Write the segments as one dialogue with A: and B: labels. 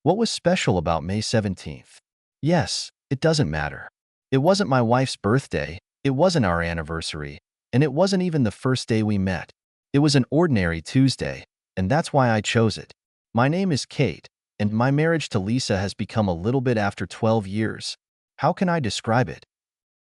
A: What was special about May 17th? Yes, it doesn't matter. It wasn't my wife's birthday, it wasn't our anniversary, and it wasn't even the first day we met. It was an ordinary Tuesday, and that's why I chose it. My name is Kate, and my marriage to Lisa has become a little bit after 12 years. How can I describe it?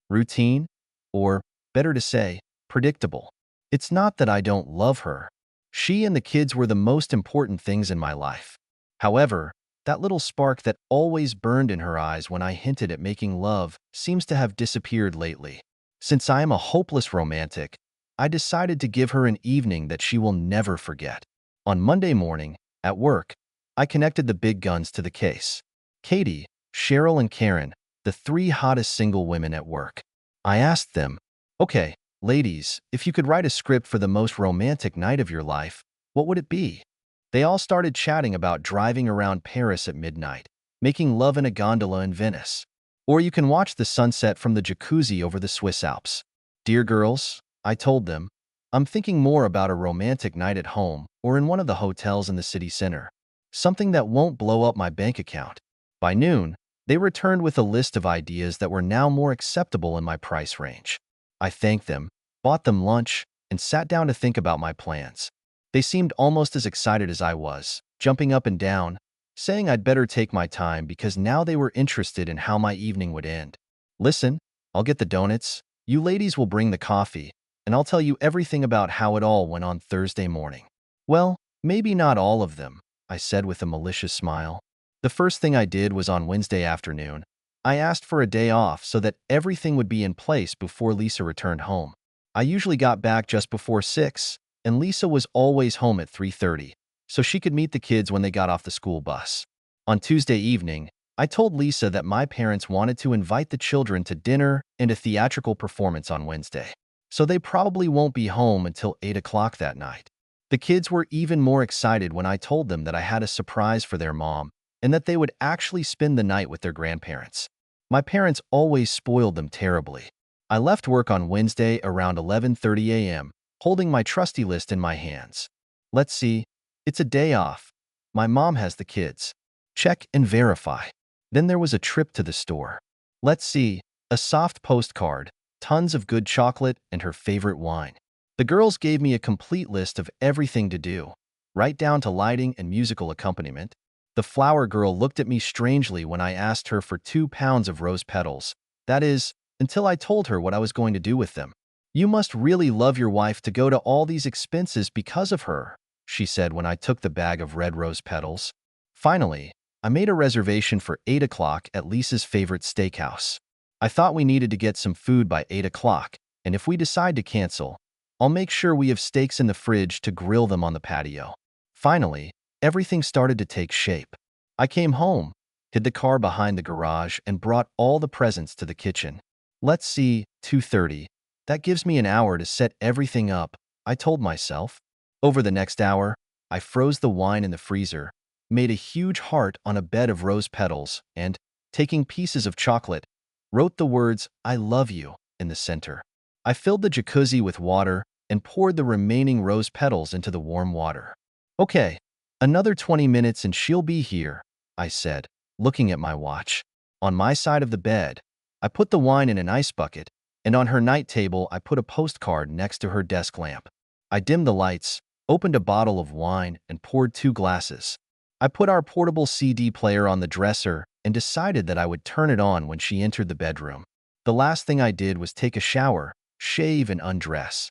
A: Routine? Or, better to say, predictable. It's not that I don't love her. She and the kids were the most important things in my life. However, that little spark that always burned in her eyes when I hinted at making love seems to have disappeared lately. Since I am a hopeless romantic, I decided to give her an evening that she will never forget. On Monday morning, at work, I connected the big guns to the case. Katie, Cheryl, and Karen, the three hottest single women at work. I asked them, "Okay, ladies, if you could write a script for the most romantic night of your life, what would it be?" They all started chatting about driving around Paris at midnight, making love in a gondola in Venice. Or you can watch the sunset from the jacuzzi over the Swiss Alps. Dear girls, I told them, I'm thinking more about a romantic night at home or in one of the hotels in the city center. Something that won't blow up my bank account. By noon, they returned with a list of ideas that were now more acceptable in my price range. I thanked them, bought them lunch, and sat down to think about my plans. They seemed almost as excited as I was, jumping up and down, saying I'd better take my time because now they were interested in how my evening would end. Listen, I'll get the donuts, you ladies will bring the coffee, and I'll tell you everything about how it all went on Thursday morning. Well, maybe not all of them, I said with a malicious smile. The first thing I did was on Wednesday afternoon. I asked for a day off so that everything would be in place before Lisa returned home. I usually got back just before 6, and Lisa was always home at 3:30, so she could meet the kids when they got off the school bus. On Tuesday evening, I told Lisa that my parents wanted to invite the children to dinner and a theatrical performance on Wednesday, so they probably won't be home until 8 o'clock that night. The kids were even more excited when I told them that I had a surprise for their mom and that they would actually spend the night with their grandparents. My parents always spoiled them terribly. I left work on Wednesday around 11:30 a.m., holding my trusty list in my hands. Let's see, it's a day off. My mom has the kids. Check and verify. Then there was a trip to the store. Let's see, a soft postcard, tons of good chocolate, and her favorite wine. The girls gave me a complete list of everything to do, right down to lighting and musical accompaniment. The flower girl looked at me strangely when I asked her for 2 pounds of rose petals. That is, until I told her what I was going to do with them. You must really love your wife to go to all these expenses because of her, she said when I took the bag of red rose petals. Finally, I made a reservation for 8 o'clock at Lisa's favorite steakhouse. I thought we needed to get some food by 8 o'clock, and if we decide to cancel, I'll make sure we have steaks in the fridge to grill them on the patio. Finally, everything started to take shape. I came home, hid the car behind the garage, and brought all the presents to the kitchen. Let's see, 2:30. That gives me an hour to set everything up, I told myself. Over the next hour, I froze the wine in the freezer, made a huge heart on a bed of rose petals, and, taking pieces of chocolate, wrote the words, "I love you," in the center. I filled the jacuzzi with water and poured the remaining rose petals into the warm water. Okay, another 20 minutes and she'll be here, I said, looking at my watch. On my side of the bed, I put the wine in an ice bucket, and on her night table I put a postcard next to her desk lamp. I dimmed the lights, opened a bottle of wine, and poured 2 glasses. I put our portable CD player on the dresser and decided that I would turn it on when she entered the bedroom. The last thing I did was take a shower, shave, and undress.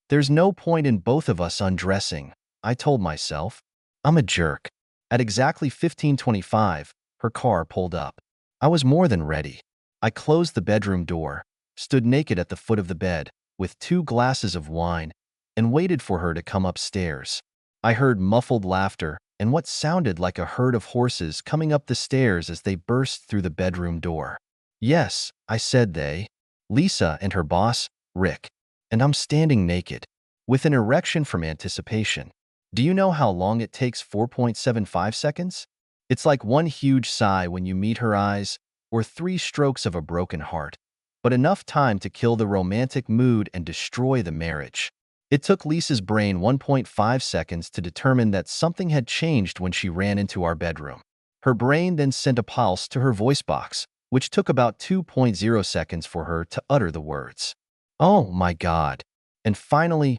A: There's no point in both of us undressing, I told myself. I'm a jerk. At exactly 15:25, her car pulled up. I was more than ready. I closed the bedroom door, stood naked at the foot of the bed, with 2 glasses of wine, and waited for her to come upstairs. I heard muffled laughter and what sounded like a herd of horses coming up the stairs as they burst through the bedroom door. Yes, I said they. Lisa and her boss, Rick. And I'm standing naked, with an erection from anticipation. Do you know how long it takes? 4.75 seconds? It's like one huge sigh when you meet her eyes, or 3 strokes of a broken heart, but enough time to kill the romantic mood and destroy the marriage. It took Lisa's brain 1.5 seconds to determine that something had changed when she ran into our bedroom. Her brain then sent a pulse to her voice box, which took about 2.0 seconds for her to utter the words. Oh my God. And finally,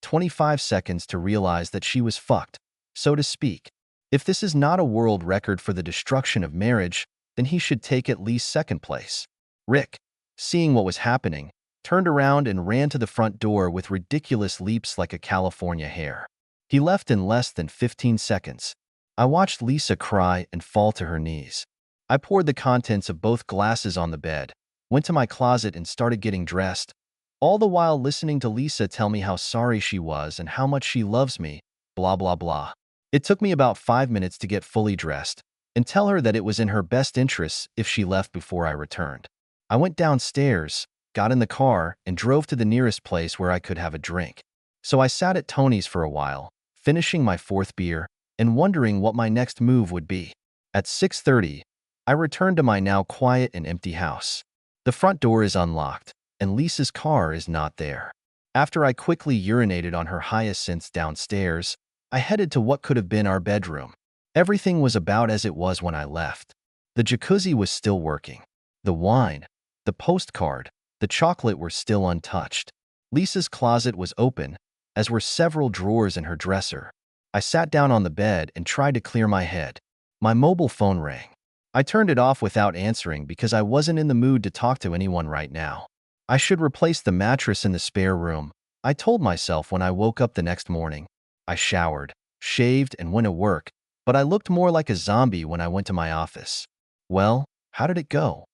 A: 25 seconds to realize that she was fucked, so to speak. If this is not a world record for the destruction of marriage, then he should take at least second place. Rick, seeing what was happening, turned around and ran to the front door with ridiculous leaps like a California hare. He left in less than 15 seconds. I watched Lisa cry and fall to her knees. I poured the contents of both glasses on the bed, went to my closet and started getting dressed, all the while listening to Lisa tell me how sorry she was and how much she loves me, blah blah blah. It took me about 5 minutes to get fully dressed and tell her that it was in her best interests if she left before I returned. I went downstairs, got in the car, and drove to the nearest place where I could have a drink. So I sat at Tony's for a while, finishing my 4th beer and wondering what my next move would be. At 6:30, I returned to my now quiet and empty house. The front door is unlocked, and Lisa's car is not there. After I quickly urinated on her hyacinths downstairs, I headed to what could have been our bedroom. Everything was about as it was when I left. The jacuzzi was still working. The wine, the postcard, the chocolate were still untouched. Lisa's closet was open, as were several drawers in her dresser. I sat down on the bed and tried to clear my head. My mobile phone rang. I turned it off without answering because I wasn't in the mood to talk to anyone right now. I should replace the mattress in the spare room, I told myself when I woke up the next morning. I showered, shaved, and went to work, but I looked more like a zombie when I went to my office. Well, how did it go?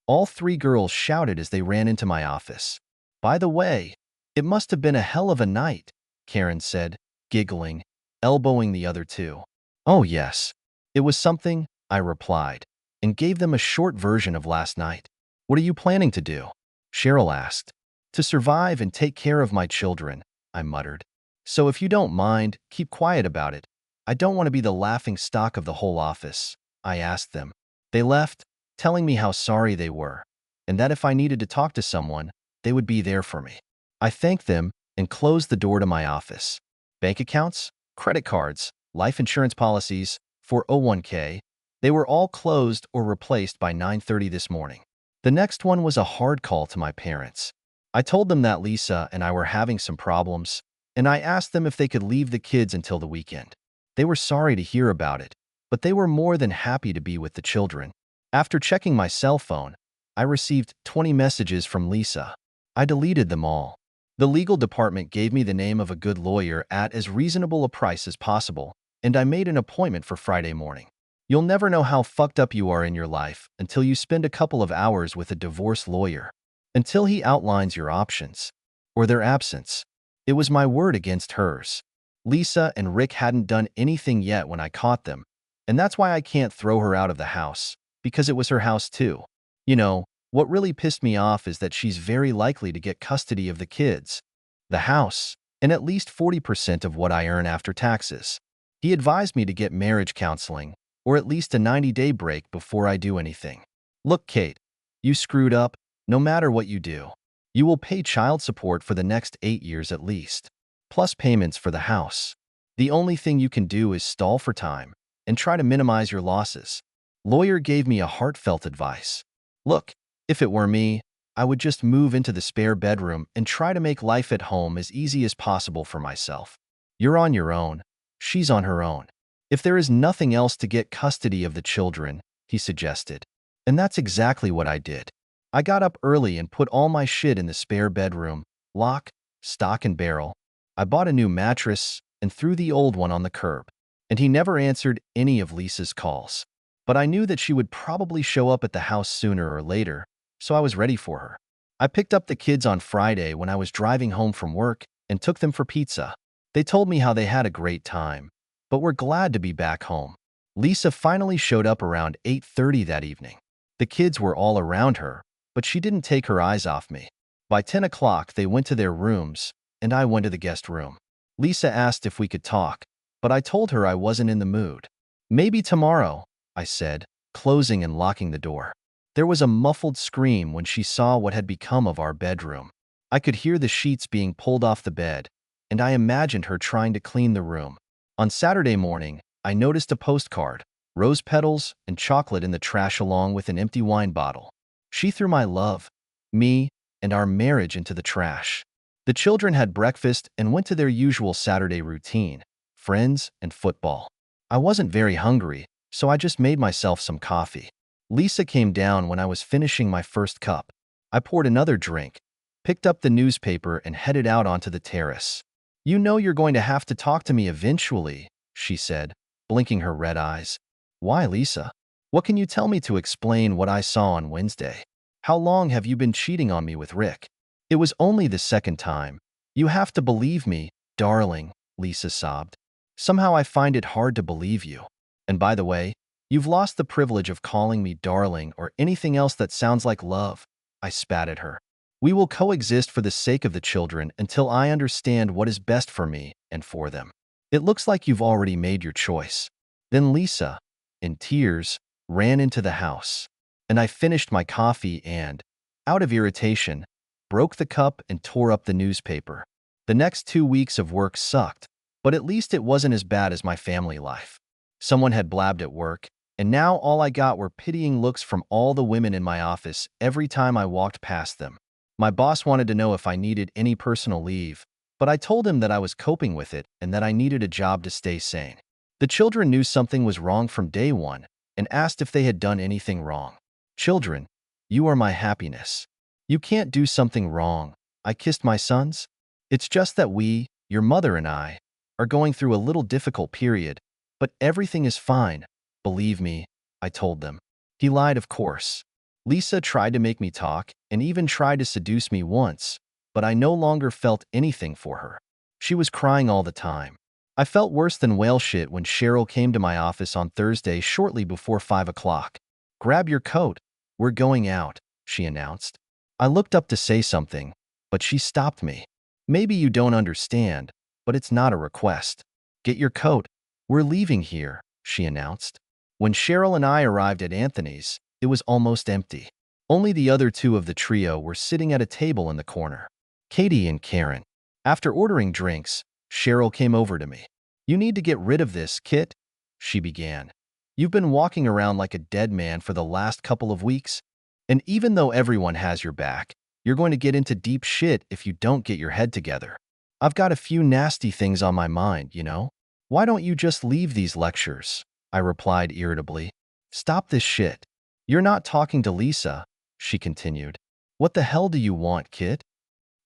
A: All 3 girls shouted as they ran into my office. By the way, it must have been a hell of a night, Karen said, giggling, elbowing the other 2. Oh yes, it was something, I replied, and gave them a short version of last night. What are you planning to do? Cheryl asked. To survive and take care of my children, I muttered. So if you don't mind, keep quiet about it. I don't want to be the laughing stock of the whole office, I asked them. They left, telling me how sorry they were, and that if I needed to talk to someone, they would be there for me. I thanked them and closed the door to my office. Bank accounts, credit cards, life insurance policies, 401k, they were all closed or replaced by 9:30 this morning. The next one was a hard call to my parents. I told them that Lisa and I were having some problems, and I asked them if they could leave the kids until the weekend. They were sorry to hear about it, but they were more than happy to be with the children. After checking my cell phone, I received 20 messages from Lisa. I deleted them all. The legal department gave me the name of a good lawyer at as reasonable a price as possible, and I made an appointment for Friday morning. You'll never know how fucked up you are in your life until you spend a couple of hours with a divorce lawyer, until he outlines your options, or their absence. It was my word against hers. Lisa and Rick hadn't done anything yet when I caught them, and that's why I can't throw her out of the house, because it was her house too. You know, what really pissed me off is that she's very likely to get custody of the kids, the house, and at least 40% of what I earn after taxes. He advised me to get marriage counseling, or at least a 90-day break before I do anything. Look, Kate, you screwed up. No matter what you do, you will pay child support for the next 8 years at least, plus payments for the house. The only thing you can do is stall for time and try to minimize your losses. Lawyer gave me a heartfelt advice. Look, if it were me, I would just move into the spare bedroom and try to make life at home as easy as possible for myself. You're on your own. She's on her own. If there is nothing else to get custody of the children, he suggested. And that's exactly what I did. I got up early and put all my shit in the spare bedroom, lock, stock, and barrel. I bought a new mattress and threw the old one on the curb. And he never answered any of Lisa's calls. But I knew that she would probably show up at the house sooner or later, so I was ready for her. I picked up the kids on Friday when I was driving home from work and took them for pizza. They told me how they had a great time, but were glad to be back home. Lisa finally showed up around 8:30 that evening. The kids were all around her, but she didn't take her eyes off me. By 10 o'clock, they went to their rooms, and I went to the guest room. Lisa asked if we could talk, but I told her I wasn't in the mood. Maybe tomorrow, I said, closing and locking the door. There was a muffled scream when she saw what had become of our bedroom. I could hear the sheets being pulled off the bed, and I imagined her trying to clean the room. On Saturday morning, I noticed a postcard, rose petals and chocolate in the trash along with an empty wine bottle. She threw my love, me, and our marriage into the trash. The children had breakfast and went to their usual Saturday routine, friends and football. I wasn't very hungry, so I just made myself some coffee. Lisa came down when I was finishing my first cup. I poured another drink, picked up the newspaper, and headed out onto the terrace. "You know you're going to have to talk to me eventually," she said, blinking her red eyes. "Why, Lisa? What can you tell me to explain what I saw on Wednesday? How long have you been cheating on me with Rick?" "It was only the second time. You have to believe me, darling," Lisa sobbed. "Somehow I find it hard to believe you. And by the way, you've lost the privilege of calling me darling or anything else that sounds like love." I spat at her. "We will coexist for the sake of the children until I understand what is best for me and for them. It looks like you've already made your choice." Then Lisa, in tears, ran into the house, and I finished my coffee and, out of irritation, broke the cup and tore up the newspaper. The next 2 weeks of work sucked, but at least it wasn't as bad as my family life. Someone had blabbed at work, and now all I got were pitying looks from all the women in my office every time I walked past them. My boss wanted to know if I needed any personal leave, but I told him that I was coping with it and that I needed a job to stay sane. The children knew something was wrong from day one and asked if they had done anything wrong. "Children, you are my happiness. You can't do something wrong," I kissed my sons. "It's just that we, your mother and I, are going through a little difficult period, but everything is fine. Believe me," I told them. He lied, of course. Lisa tried to make me talk and even tried to seduce me once, but I no longer felt anything for her. She was crying all the time. I felt worse than whale shit when Cheryl came to my office on Thursday shortly before 5 o'clock. "Grab your coat. We're going out," she announced. I looked up to say something, but she stopped me. "Maybe you don't understand, but it's not a request. Get your coat. We're leaving here," she announced. When Cheryl and I arrived at Anthony's, it was almost empty. Only the other two of the trio were sitting at a table in the corner, Katie and Karen. After ordering drinks, Cheryl came over to me. "You need to get rid of this, Kit," she began. "You've been walking around like a dead man for the last couple of weeks. And even though everyone has your back, you're going to get into deep shit if you don't get your head together. I've got a few nasty things on my mind, you know? Why don't you just leave these lectures?" I replied irritably. "Stop this shit." "You're not talking to Lisa," she continued. "What the hell do you want, kid?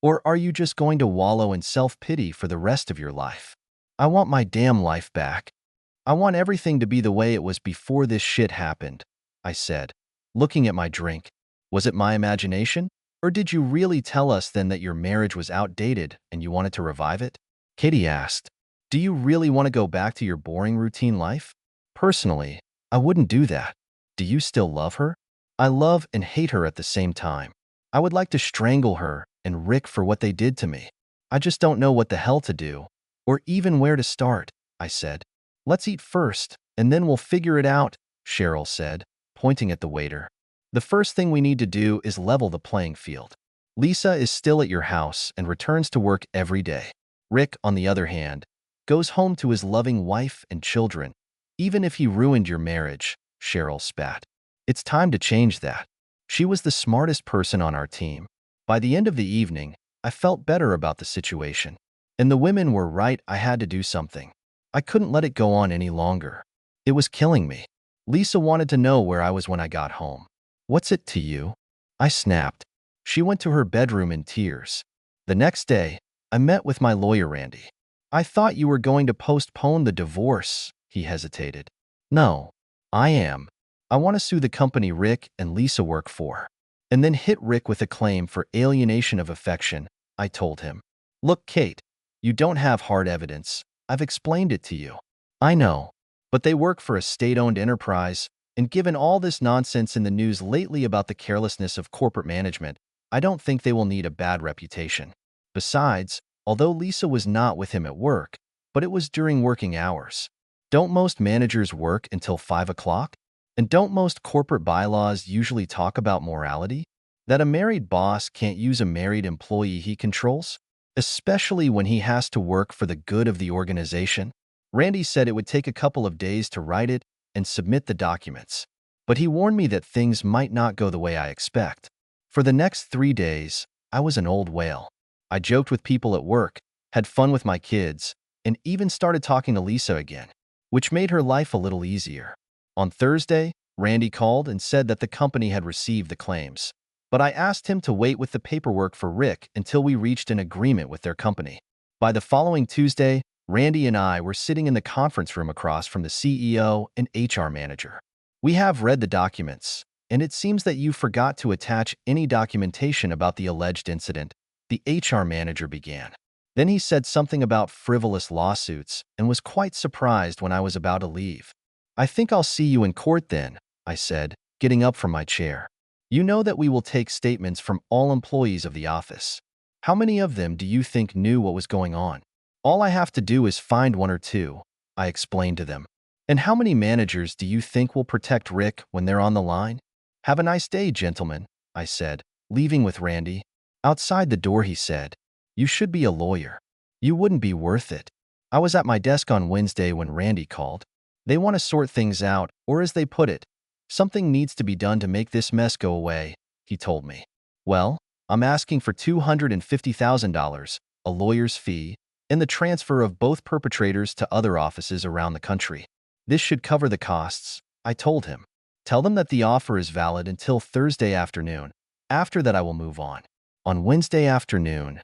A: Or are you just going to wallow in self-pity for the rest of your life?" "I want my damn life back. I want everything to be the way it was before this shit happened," I said, looking at my drink. "Was it my imagination? Or did you really tell us then that your marriage was outdated and you wanted to revive it?" Katie asked. "Do you really want to go back to your boring routine life?" "Personally, I wouldn't do that. Do you still love her?" "I love and hate her at the same time. I would like to strangle her and Rick for what they did to me. I just don't know what the hell to do, or even where to start," I said. "Let's eat first, and then we'll figure it out," Cheryl said, pointing at the waiter. "The first thing we need to do is level the playing field. Lisa is still at your house and returns to work every day. Rick, on the other hand, goes home to his loving wife and children, even if he ruined your marriage," Cheryl spat. "It's time to change that." She was the smartest person on our team. By the end of the evening, I felt better about the situation. And the women were right, I had to do something. I couldn't let it go on any longer. It was killing me. Lisa wanted to know where I was when I got home. "What's it to you?" I snapped. She went to her bedroom in tears. The next day, I met with my lawyer, Randy. "I thought you were going to postpone the divorce," he hesitated. "No, I am. I want to sue the company Rick and Lisa work for, and then hit Rick with a claim for alienation of affection," I told him. "Look, Kate, you don't have hard evidence. I've explained it to you." "I know, but they work for a state-owned enterprise, and given all this nonsense in the news lately about the carelessness of corporate management, I don't think they will need a bad reputation. Besides, although Lisa was not with him at work, but it was during working hours. Don't most managers work until 5 o'clock? And don't most corporate bylaws usually talk about morality? That a married boss can't use a married employee he controls? Especially when he has to work for the good of the organization?" Randy said it would take a couple of days to write it, and submit the documents. But he warned me that things might not go the way I expect. For the next 3 days, I was an old whale. I joked with people at work, had fun with my kids, and even started talking to Lisa again, which made her life a little easier. On Thursday, Randy called and said that the company had received the claims, but I asked him to wait with the paperwork for Rick until we reached an agreement with their company. By the following Tuesday, Randy and I were sitting in the conference room across from the CEO and HR manager. We have read the documents, and it seems that you forgot to attach any documentation about the alleged incident, the HR manager began. Then he said something about frivolous lawsuits and was quite surprised when I was about to leave. I think I'll see you in court then, I said, getting up from my chair. You know that we will take statements from all employees of the office. How many of them do you think knew what was going on? All I have to do is find one or two, I explained to them. And how many managers do you think will protect Rick when they're on the line? Have a nice day, gentlemen, I said, leaving with Randy. Outside the door he said, you should be a lawyer. You wouldn't be worth it. I was at my desk on Wednesday when Randy called. They want to sort things out, or as they put it, something needs to be done to make this mess go away, he told me. Well, I'm asking for $250,000, a lawyer's fee, and the transfer of both perpetrators to other offices around the country. This should cover the costs, I told him. Tell them that the offer is valid until Thursday afternoon. After that, I will move on. On Wednesday afternoon,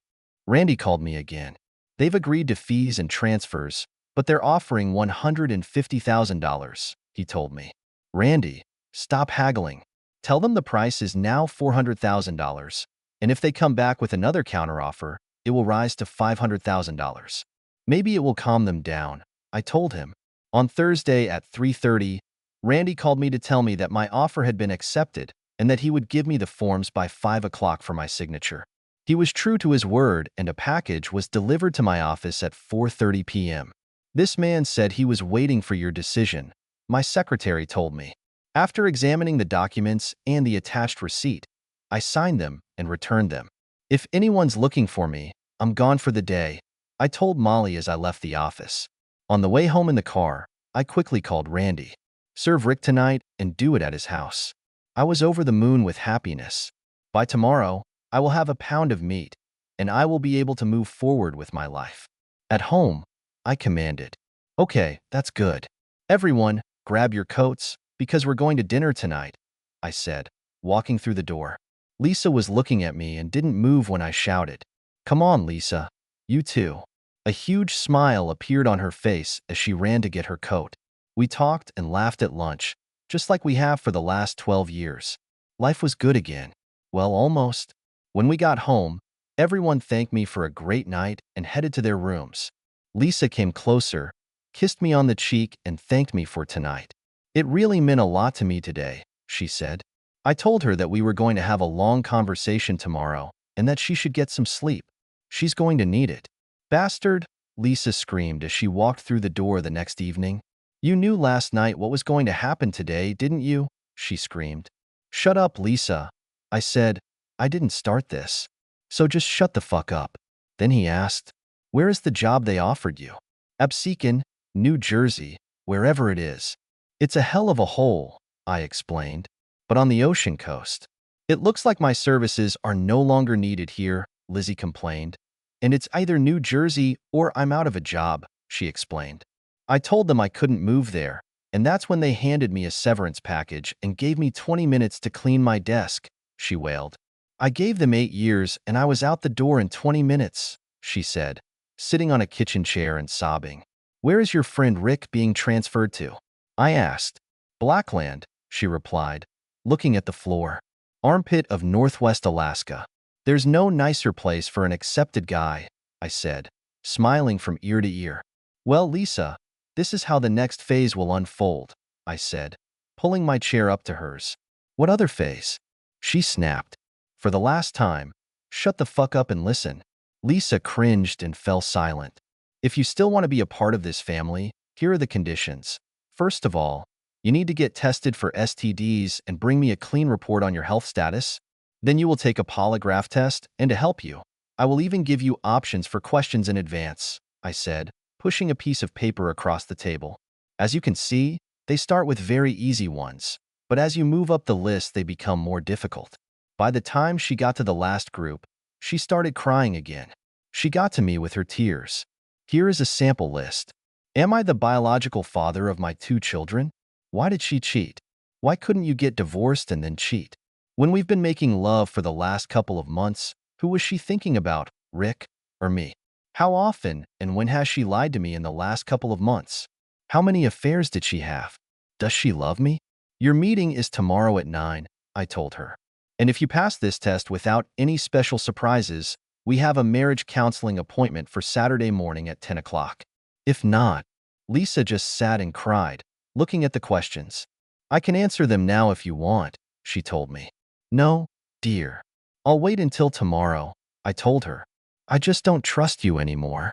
A: Randy called me again. They've agreed to fees and transfers, but they're offering $150,000, he told me. Randy, stop haggling. Tell them the price is now $400,000, and if they come back with another counteroffer, it will rise to $500,000. Maybe it will calm them down, I told him. On Thursday at 3:30, Randy called me to tell me that my offer had been accepted and that he would give me the forms by 5 o'clock for my signature. He was true to his word, and a package was delivered to my office at 4:30 p.m. This man said he was waiting for your decision, my secretary told me. After examining the documents and the attached receipt, I signed them and returned them. If anyone's looking for me, I'm gone for the day, I told Molly as I left the office. On the way home in the car, I quickly called Randy. Serve Rick tonight and do it at his house. I was over the moon with happiness. By tomorrow, I will have a pound of meat, and I will be able to move forward with my life. At home, I commanded. Okay, that's good. Everyone, grab your coats, because we're going to dinner tonight, I said, walking through the door. Lisa was looking at me and didn't move when I shouted. Come on, Lisa. You too. A huge smile appeared on her face as she ran to get her coat. We talked and laughed at lunch, just like we have for the last 12 years. Life was good again. Well, almost. When we got home, everyone thanked me for a great night and headed to their rooms. Lisa came closer, kissed me on the cheek, and thanked me for tonight. It really meant a lot to me today, she said. I told her that we were going to have a long conversation tomorrow and that she should get some sleep. She's going to need it. Bastard, Lisa screamed as she walked through the door the next evening. You knew last night what was going to happen today, didn't you? She screamed. Shut up, Lisa. I said, I didn't start this. So just shut the fuck up. Then he asked, where is the job they offered you? Absecon, New Jersey, wherever it is. It's a hell of a hole, I explained, but on the ocean coast. It looks like my services are no longer needed here, Lizzie complained. And it's either New Jersey or I'm out of a job, she explained. I told them I couldn't move there, and that's when they handed me a severance package and gave me 20 minutes to clean my desk, she wailed. I gave them 8 years and I was out the door in 20 minutes, she said, sitting on a kitchen chair and sobbing. Where is your friend Rick being transferred to? I asked. Blackland, she replied, looking at the floor. Armpit of Northwest Alaska. There's no nicer place for an accepted guy, I said, smiling from ear to ear. Well, Lisa, this is how the next phase will unfold, I said, pulling my chair up to hers. What other phase? She snapped. For the last time, shut the fuck up and listen. Lisa cringed and fell silent. If you still want to be a part of this family, here are the conditions. First of all, you need to get tested for STDs and bring me a clean report on your health status. Then you will take a polygraph test, and to help you, I will even give you options for questions in advance, I said, pushing a piece of paper across the table. As you can see, They start with very easy ones, but as you move up the list, they become more difficult. By the time she got to the last group, she started crying again. She got to me with her tears. Here is a sample list. Am I the biological father of my 2 children? Why did she cheat? Why couldn't you get divorced and then cheat? When we've been making love for the last couple of months, who was she thinking about, Rick or me? How often and when has she lied to me in the last couple of months? How many affairs did she have? Does she love me? Your meeting is tomorrow at 9, I told her. And if you pass this test without any special surprises, we have a marriage counseling appointment for Saturday morning at 10 o'clock. If not, Lisa just sat and cried, looking at the questions. I can answer them now if you want, she told me. No, dear. I'll wait until tomorrow, I told her. I just don't trust you anymore.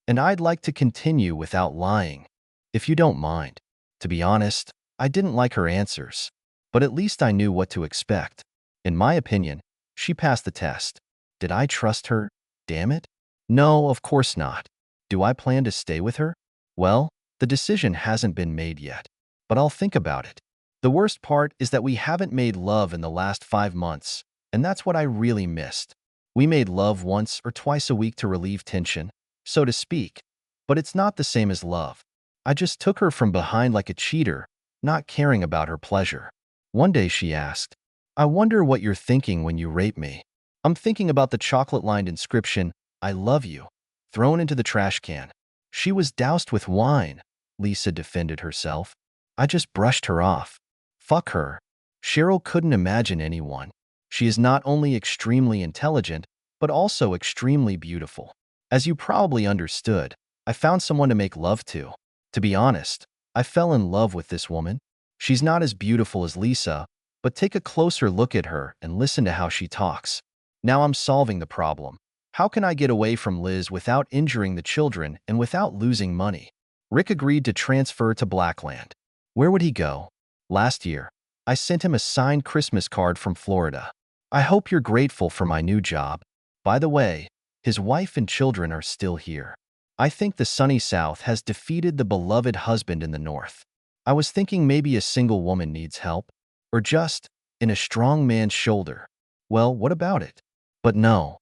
A: And I'd like to continue without lying, if you don't mind. To be honest, I didn't like her answers, but at least I knew what to expect. In my opinion, she passed the test. Did I trust her? Damn it. No, of course not. Do I plan to stay with her? Well, the decision hasn't been made yet, but I'll think about it. The worst part is that we haven't made love in the last 5 months, and that's what I really missed. We made love once or twice a week to relieve tension, so to speak, but it's not the same as love. I just took her from behind like a cheater, not caring about her pleasure. One day she asked, I wonder what you're thinking when you rape me. I'm thinking about the chocolate-lined inscription, I love you, thrown into the trash can. She was doused with wine, Lisa defended herself. I just brushed her off. Fuck her. Cheryl couldn't imagine anyone. She is not only extremely intelligent, but also extremely beautiful. As you probably understood, I found someone to make love to. To be honest, I fell in love with this woman. She's not as beautiful as Lisa, but take a closer look at her and listen to how she talks. Now I'm solving the problem. How can I get away from Liz without injuring the children and without losing money? Rick agreed to transfer to Blackland. Where would he go? Last year, I sent him a signed Christmas card from Florida. I hope you're grateful for my new job. By the way, his wife and children are still here. I think the sunny South has defeated the beloved husband in the North. I was thinking maybe a single woman needs help, or just in a strong man's shoulder. Well, what about it? But no,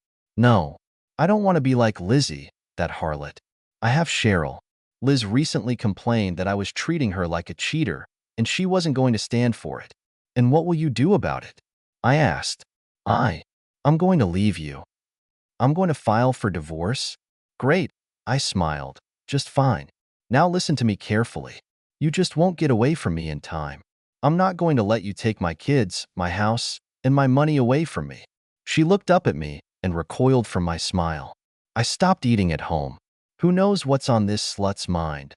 A: I don't want to be like Lizzie, that harlot. I have Cheryl. Liz recently complained that I was treating her like a cheater, and she wasn't going to stand for it. And what will you do about it? I asked. I'm going to leave you. I'm going to file for divorce? Great, I smiled. Just fine. Now listen to me carefully. You just won't get away from me in time. I'm not going to let you take my kids, my house, and my money away from me. She looked up at me and recoiled from my smile. I stopped eating at home. Who knows what's on this slut's mind?